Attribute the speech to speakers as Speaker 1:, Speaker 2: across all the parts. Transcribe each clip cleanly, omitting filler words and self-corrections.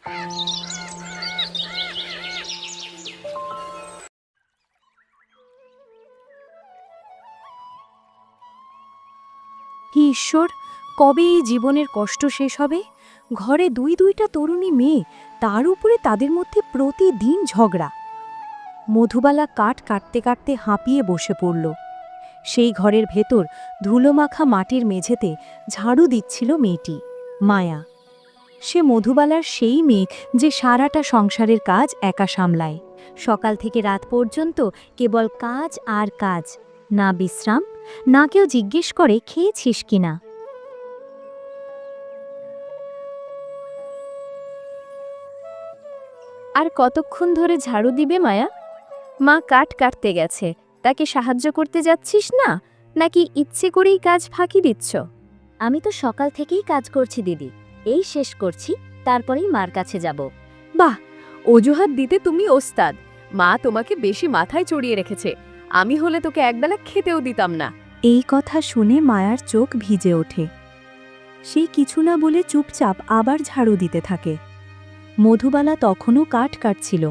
Speaker 1: হে ঈশ্বর, কবে এই জীবনের কষ্ট শেষ হবে? ঘরে দুইটা তরুণী মেয়ে, তার উপরে তাদের মধ্যে প্রতিদিন ঝগড়া। মধুবালা কাঠ কাটতে কাটতে হাঁপিয়ে বসে পড়ল। সেই ঘরের ভেতর ধুলোমাখা মাটির মেঝেতে ঝাড়ু দিচ্ছিল মেয়েটি, মায়া। সে মধুবালার সেই মেয়ে যে সারাটা সংসারের কাজ একা সামলায়। সকাল থেকে রাত পর্যন্ত কেবল কাজ আর কাজ, না বিশ্রাম, না কেউ জিজ্ঞেস করে খেয়েছিস কিনা। আর কতক্ষণ ধরে ঝাড়ু দিবে মায়া? মা কাঠ কাটতে গেছে, তাকে সাহায্য করতে যাচ্ছিস না, নাকি ইচ্ছে করেই কাজ ফাঁকি দিচ্ছ? আমি তো সকাল থেকেই কাজ করছি দিদি, এই শেষ করছি, তারপরেই মার কাছে যাব। বাহ, অজুহাত দিতে তুমি ওস্তাদ। মা তোমাকে বেশি মাথায় চড়িয়ে রেখেছে, আমি হলে তোকে একবেলা খেতেও দিতাম না। এই কথা শুনে মায়ার চোখ ভিজে ওঠে। সে কিছু না বলে চুপচাপ আবার ঝাড়ু দিতে থাকে। মধুবালা তখনও কাঠ কাটছিল।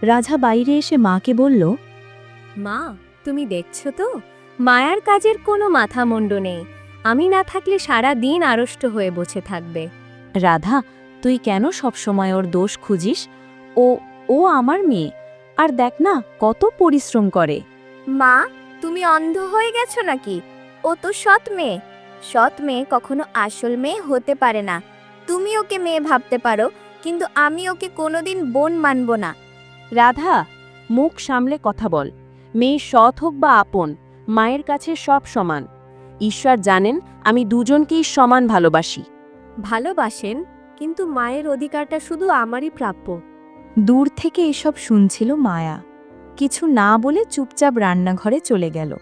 Speaker 1: রাজা বাইরে এসে মাকে বলল, মা, তুমি দেখছো তো, মায়ার কাজের কোনো মাথা মুন্ড নেই। আমি না থাকলে সারা দিন আড়ষ্ট হয়ে বসে থাকবে। রাধা, তুই কেন সবসময় ওর দোষ খুঁজিস? ও ও আমার মেয়ে, আর দেখ না কত পরিশ্রম করে। মা, তুমি অন্ধ হয়ে গেছো নাকি? ও তো সৎ মেয়ে। সৎ মেয়ে কখনো আসল মেয়ে হতে পারে না। তুমি ওকে মেয়ে ভাবতে পারো, কিন্তু আমি ওকে কোনোদিন বোন মানব না। রাধা, মুখ সামলে কথা বল। মেয়ে সৎ হোক বা আপন, মায়ের কাছে সব সমান। ঈশ্বর জানেন আমি দুজনকেই সমান ভালোবাসি। ভালোবাসেন, কিন্তু মায়ের অধিকারটা শুধু আমারই প্রাপ্য। দূর থেকে এসব শুনছিল মায়া। কিছু না বলে চুপচাপ রান্নাঘরে চলে গেল।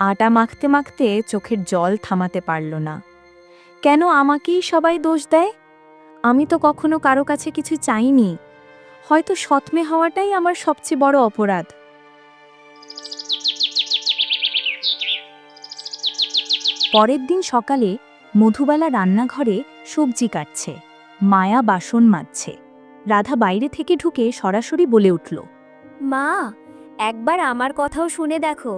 Speaker 1: আটা মাখতে মাখতে চোখের জল থামাতে পারল না। কেন আমাকেই সবাই দোষ দেয়? আমি তো কখনো কারো কাছে কিছু চাইনি। হয়তো সৎমে হওয়াটাই আমার সবচেয়ে বড় অপরাধ। পরের দিন সকালে মধুবালা রান্নাঘরে সবজি কাটছে, মায়া বাসন মাজছে। রাধা বাইরে থেকে ঢুকে সরাসরি বলে উঠল, মা, একবার আমার কথাও শুনে দেখো,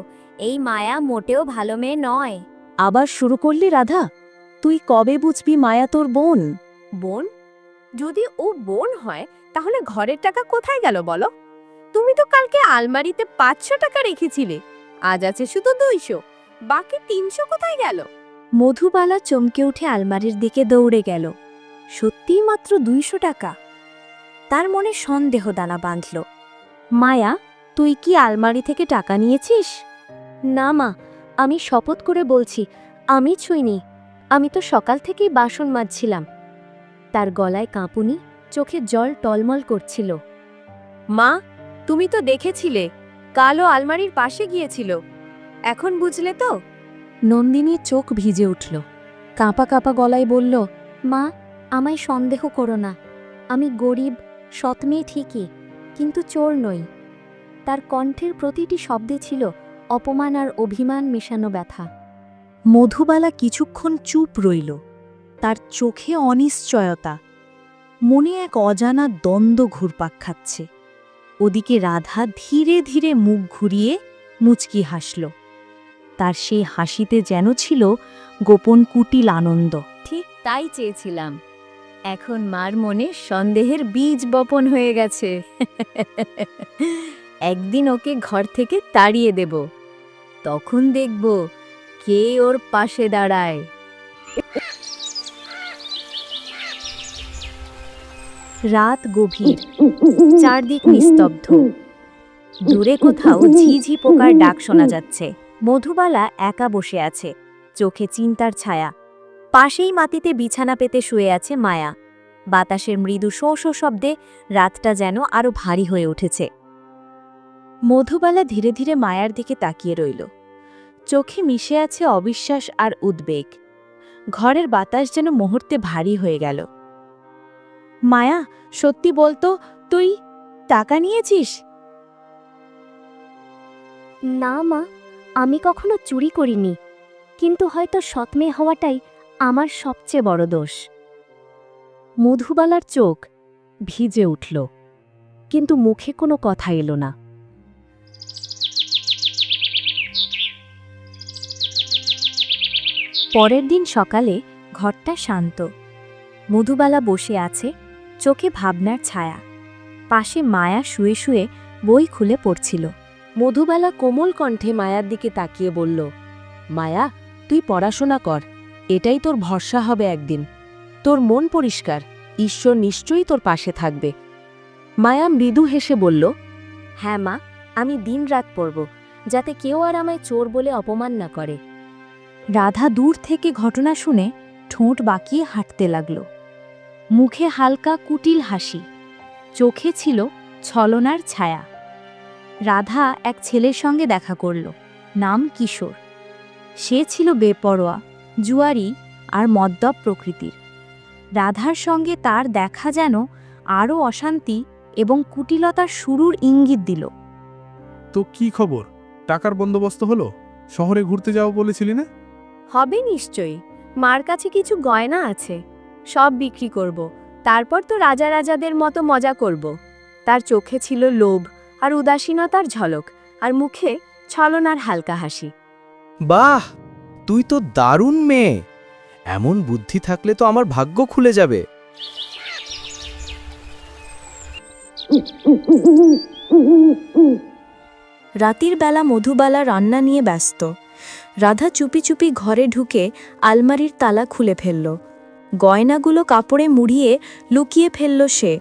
Speaker 1: এই মায়া মোটেও ভালো মেয়ে নয়। আবার শুরু করলি রাধা? তুই কবে বুঝবি মায়া তোর বোন? বোন? যদি ও বোন হয় তাহলে ঘরের টাকা কোথায় গেল বলো? তুমি তো কালকে আলমারিতে 500 টাকা রেখেছিলে, আজ আছে শুধু 200, বাকি 300 কোথায় গেল? মধুবালা চমকে উঠে আলমারির দিকে দৌড়ে গেল। সত্যিই মাত্র 200 টাকা। তার মনে সন্দেহ দানা বাঁধল। মায়া, তুই কি আলমারি থেকে টাকা নিয়েছিস? না মা, আমি শপথ করে বলছি, আমি ছুঁইনি। আমি তো সকাল থেকেই বাসন মাজছিলাম। তার গলায় কাঁপুনি, চোখে জল টলমল করছিল। মা, তুমি তো দেখেছিলে, কালো আলমারির পাশে গিয়েছিল। এখন বুঝলে তো? নন্দিনীর চোখ ভিজে উঠল। কাঁপা কাঁপা গলায় বলল, মা, আমায় সন্দেহ করো না। আমি গরিব, সৎ মেয়ে ঠিকই, কিন্তু চোর নই। তার কণ্ঠের প্রতিটি শব্দে ছিল অপমান আর অভিমান মেশানো ব্যথা। মধুবালা কিছুক্ষণ চুপ রইল। তার চোখে অনিশ্চয়তা, মনে এক অজানা দ্বন্দ্ব ঘুরপাক খাচ্ছে। ওদিকে রাধা ধীরে ধীরে মুখ ঘুরিয়ে মুচকি হাসল। তার সেই হাসিতে যেন ছিল গোপন কুটিল আনন্দ। ঠিক তাই চেয়েছিলাম। এখন মার মনে সন্দেহের বীজ বপন হয়ে গেছে। একদিন ওকে ঘর থেকে তাড়িয়ে দেব, তখন দেখব কে ওর পাশে দাঁড়ায়। রাত গভীর, চারদিক নিস্তব্ধ। দূরে কোথাও ঝিঝি পোকার ডাক শোনা যাচ্ছে। মধুবালা একা বসে আছে, চোখে চিন্তার ছায়া। পাশেই মাটিতে বিছানা পেতে শুয়ে আছে মায়া। বাতাসের মৃদু শো শো শব্দে রাতটা যেন আরো ভারী হয়ে উঠেছে। মধুবালা ধীরে ধীরে মায়ার দিকে তাকিয়ে রইল। চোখে মিশে আছে অবিশ্বাস আর উদ্বেগ। ঘরের বাতাস যেন মুহূর্তে ভারী হয়ে গেল। মায়া, সত্যি বলতো, তুই টাকা নিয়েছিস? না মা, আমি কখনো চুরি করিনি, কিন্তু হয়তো সৎমেয়ে হওয়াটাই আমার সবচেয়ে বড় দোষ। মধুবালার চোখ ভিজে উঠল, কিন্তু মুখে কোনো কথা এলো না। পরের দিন সকালে ঘরটা শান্ত। মধুবালা বসে আছে, চোখে ভাবনার ছায়া। পাশে মায়া শুয়ে শুয়ে বই খুলে পড়ছিল। মধুবালা কোমল কণ্ঠে মায়ার দিকে তাকিয়ে বলল, মায়া, তুই পড়াশোনা কর, এটাই তোর ভরসা হবে একদিন। তোর মন পরিষ্কার, ঈশ্বর নিশ্চয়ই তোর পাশে থাকবে। মায়া মৃদু হেসে বলল, হ্যাঁ মা, আমি দিনরাত পড়ব, যাতে কেউ আর আমায় চোর বলে অপমান না করে। রাধা দূর থেকে ঘটনা শুনে ঠোঁট বাঁকিয়ে হাঁটতে লাগল। মুখে হালকা কুটিল হাসি, চোখে ছিল ছলনার ছায়া। রাধা এক ছেলের সঙ্গে দেখা করল, নাম কিশোর। সে ছিল বেপরোয়া, জুয়ারি আর মদ্যপ প্রকৃতির। রাধার সঙ্গে তার দেখা যেন আরও অশান্তি এবং কুটিলতার শুরুর ইঙ্গিত দিল।
Speaker 2: তো কি খবর? টাকার বন্দোবস্ত হলো? শহরে ঘুরতে যাও বলেছিলি না?
Speaker 1: হবে নিশ্চয়ই। মার কাছে কিছু গয়না আছে, সব বিক্রি করব, তারপর তো রাজা রাজাদের মতো মজা করব। তার চোখে ছিল লোভ আর উদাসীনতার ঝলক, আর মুখে ছলনার হালকা হাসি।
Speaker 3: বাহ, তুই তো দারুণ মেয়ে। এমন বুদ্ধি থাকলে তো আমার ভাগ্য খুলে যাবে।
Speaker 1: রাতের বেলা মধুবালা রান্না নিয়ে ব্যস্ত। রাধা চুপি চুপি ঘরে ঢুকে আলমারির তালা খুলে ফেলল। গয়নাগুলো কাপড়ে মুড়িয়ে লুকিয়ে ফেলল সে।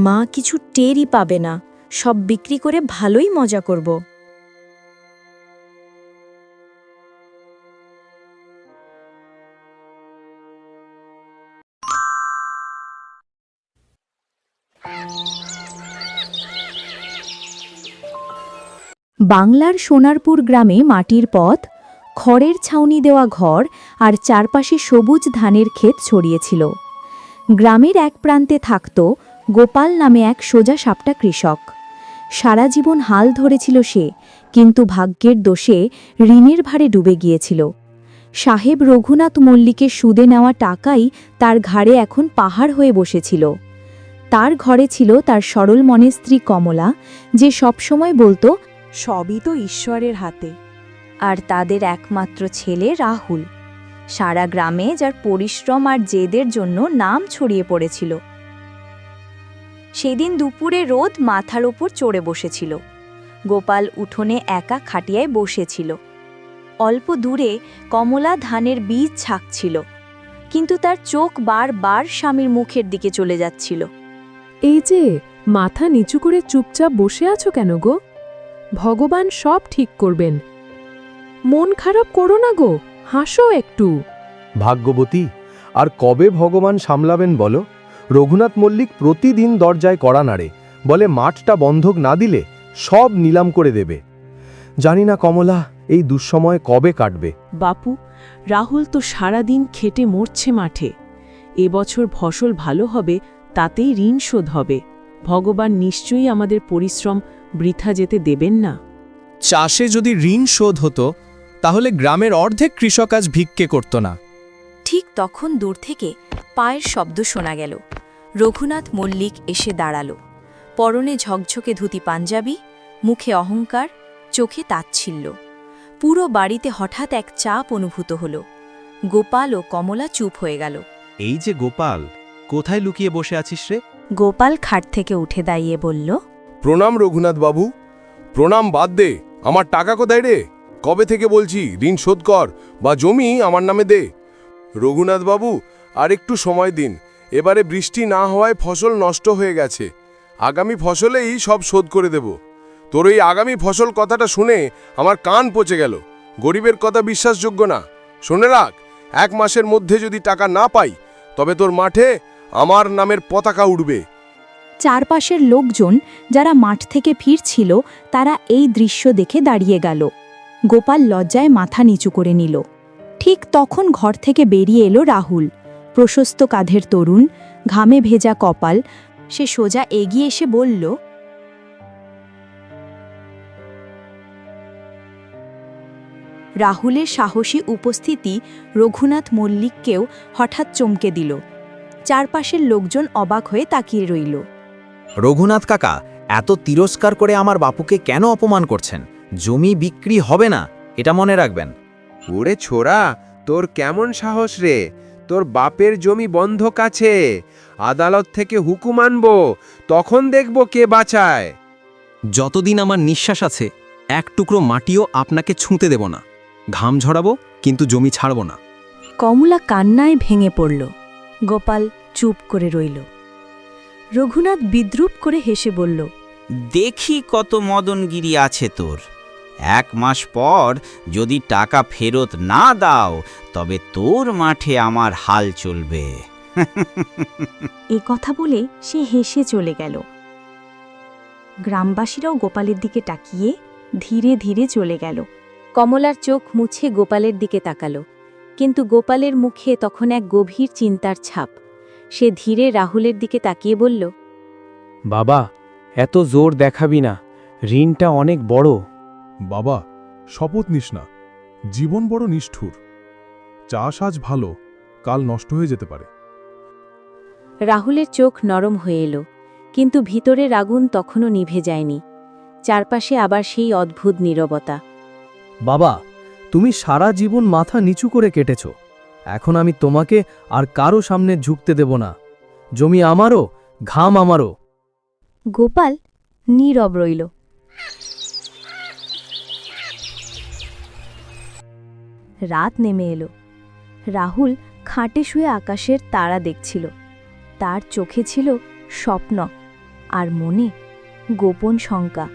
Speaker 1: মা কিছু টেরই পাবে না, সব বিক্রি করে ভালোই মজা করব। বাংলার সোনারপুর গ্রামে মাটির পথ, খড়ের ছাউনি দেওয়া ঘর আর চারপাশে সবুজ ধানের ক্ষেত ছড়িয়েছিল। গ্রামের এক প্রান্তে থাকত গোপাল নামে এক সোজা সাপটা কৃষক। সারা জীবন হাল ধরেছিল সে, কিন্তু ভাগ্যের দোষে ঋণের ভারে ডুবে গিয়েছিল। সাহেব রঘুনাথ মল্লিকের সুদে নেওয়া টাকাই তার ঘাড়ে এখন পাহাড় হয়ে বসেছিল। তার ঘরে ছিল তার সরল মনের স্ত্রী কমলা, যে সবসময় বলতো সবই তো ঈশ্বরের হাতে। আর তাদের একমাত্র ছেলে রাহুল, সারা গ্রামে যার পরিশ্রম আর জেদের জন্য নাম ছড়িয়ে পড়েছিল। সেদিন দুপুরে রোদ মাথার ওপর চড়ে বসেছিল। গোপাল উঠোনে একা খাটিয়ায় বসেছিল। অল্প দূরে কমলা ধানের বীজ ছাকছিল, কিন্তু তার চোখ বারবার স্বামীর মুখের দিকে চলে যাচ্ছিল।
Speaker 4: এই যে মাথা নিচু করে চুপচাপ বসে আছো কেন গো? ভগবান সব ঠিক করবেন। মন খারাপ করো না গো, হাসো একটু।
Speaker 3: ভাগ্যবতী, আর কবে ভগবান সামলাবেন বলো? রঘুনাথ মল্লিক প্রতিদিন দরজায় কড়া নাড়ে, বলে মাঠটা বন্ধক না দিলে সব নিলাম করে দেবে। জানি না কমলা এই দুঃসময় কবে কাটবে।
Speaker 4: বাপু, রাহুল তো সারাদিন খেটে মরছে মাঠে। এবছর ফসল ভালো হবে, তাতেই ঋণ শোধ হবে। ভগবান নিশ্চয়ই আমাদের পরিশ্রম বৃথা যেতে দেবেন না।
Speaker 5: চাষে যদি ঋণ শোধ হতো, তাহলে গ্রামের অর্ধেক কৃষক আজ ভিক্ষে করত না।
Speaker 1: ঠিক তখন দূর থেকে পায়ের শব্দ শোনা গেল। রঘুনাথ মল্লিক এসে দাঁড়াল। পরনে ঝকঝকে ধুতি পাঞ্জাবি, মুখে অহংকার, চোখে তাচ্ছিল্য। পুরো বাড়িতে হঠাৎ এক চাপ অনুভূত হল। গোপাল ও কমলা চুপ হয়ে গেল।
Speaker 3: এই যে গোপাল, কোথায় লুকিয়ে বসে আছিস রে?
Speaker 1: গোপাল খাট থেকে উঠে দাঁড়িয়ে বলল,
Speaker 6: প্রণাম রঘুনাথ বাবু। প্রণাম বাদ দে, আমার টাকা কোথায় রে? কবে থেকে বলছি ঋণ শোধ কর বা জমি আমার নামে দে। রঘুনাথ বাবু, আর একটু সময় দিন। এবারে বৃষ্টি না হওয়ায় ফসল নষ্ট হয়ে গেছে। আগামী ফসলেই সব শোধ করে দেব। তোর এই আগামী ফসল কথাটা শুনে আমার কান পচে গেল। গরিবের কথা বিশ্বাসযোগ্য না। শুনে রাখ, 1 মাসের মধ্যে যদি টাকা না পাই, তবে তোর মাঠে আমার নামের পতাকা উড়বে।
Speaker 1: চারপাশের লোকজন যারা মাঠ থেকে ফিরছিল, তারা এই দৃশ্য দেখে দাঁড়িয়ে গেল। গোপাল লজ্জায় মাথা নিচু করে নিল। ঠিক তখন ঘর থেকে বেরিয়ে এলো রাহুল। প্রশস্ত কাঁধের তরুণ, ঘামে ভেজা কপাল। সে সোজা এগিয়ে এসে বলল, রাহুলের সাহসী উপস্থিতি রঘুনাথ মল্লিককেও হঠাৎ চমকে দিল। চারপাশের লোকজন অবাক হয়ে তাকিয়ে রইল।
Speaker 7: রঘুনাথ কাকা, এত তিরস্কার করে আমার বাপুকে কেন অপমান করছেন? জমি বিক্রি হবে না, এটা মনে রাখবেন।
Speaker 8: ওরে ছোড়া, তোর কেমন সাহস রে? তোর বাপের জমি বন্ধক আছে, আদালত থেকে হুকুম আনবো, তখন দেখব কে বাঁচায়।
Speaker 5: যতদিন আমার নিঃশ্বাস আছে এক টুকরো মাটিও আপনাকে ছুঁতে দেব না। ঘাম ঝরাবো কিন্তু জমি ছাড়ব না।
Speaker 1: কমলা কান্নায় ভেঙে পড়ল। গোপাল চুপ করে রইল। রঘুনাথ বিদ্রূপ করে হেসে বলল,
Speaker 9: দেখি কত মদনগিরি আছে তোর। 1 মাস পর যদি টাকা ফেরত না দাও, তবে তোর মাঠে আমার হাল চলবে।
Speaker 1: এ কথা বলে সে হেসে চলে গেল। গ্রামবাসীরাও গোপালের দিকে তাকিয়ে ধীরে ধীরে চলে গেল। কমলার চোখ মুছে গোপালের দিকে তাকালো, কিন্তু গোপালের মুখে তখন এক গভীর চিন্তার ছাপ। সে ধীরে রাহুলের দিকে তাকিয়ে বলল,
Speaker 10: বাবা, এত জোর দেখাবি না, ঋণটা অনেক বড়।
Speaker 2: বাবা, শপথ নিস না, জীবন বড় নিষ্ঠুর। চাষ আজ ভালো, কাল নষ্ট হয়ে যেতে পারে।
Speaker 1: রাহুলের চোখ নরম হয়ে এলো, কিন্তু ভিতরের আগুন তখনও নিভে যায়নি। চারপাশে আবার সেই অদ্ভুত নীরবতা।
Speaker 10: বাবা, তুমি সারা জীবন মাথা নিচু করে কেটেছ, এখন আমি তোমাকে আর কারো সামনে ঝুঁকতে দেব না। জমি আমারও, ঘাম আমারও।
Speaker 1: গোপাল নীরব রইল। রাত নেমে এলো। রাহুল খাটে শুয়ে আকাশের তারা দেখছিল। তার চোখে ছিল স্বপ্ন, আর মনে গোপন শঙ্কা।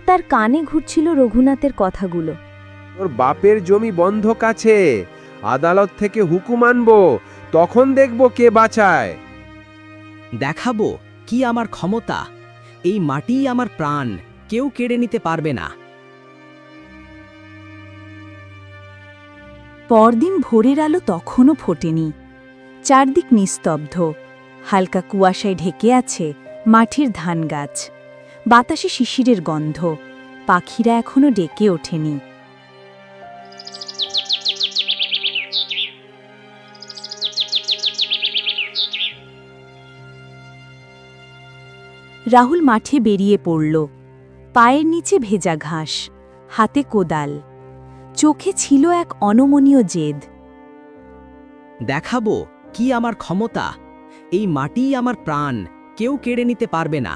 Speaker 1: তার কানে ঘুরছিল রঘুনাথের কথাগুলো।
Speaker 8: তোর বাপের জমি বন্ধক আছে, আদালত থেকে হুকুম আনবো, তখন দেখব কে বাঁচায়।
Speaker 11: দেখাবো কি আমার ক্ষমতা, এই মাটিই আমার প্রাণ, কেউ কেড়ে নিতে পারবে না।
Speaker 1: পরদিন ভোরের আলো তখনও ফোটেনি। চারদিক নিস্তব্ধ, হালকা কুয়াশায় ঢেকে আছে মাটির ধান গাছ। বাতাসে শিশিরের গন্ধ, পাখিরা এখনো ডেকে ওঠেনি। রাহুল মাঠে বেরিয়ে পড়ল। পায়ের নিচে ভেজা ঘাস, হাতে কোদাল, চোখে ছিল এক অনমনীয় জেদ।
Speaker 11: দেখাবো কি আমার ক্ষমতা, এই মাটিই আমার প্রাণ, কেউ কেড়ে নিতে পারবে না।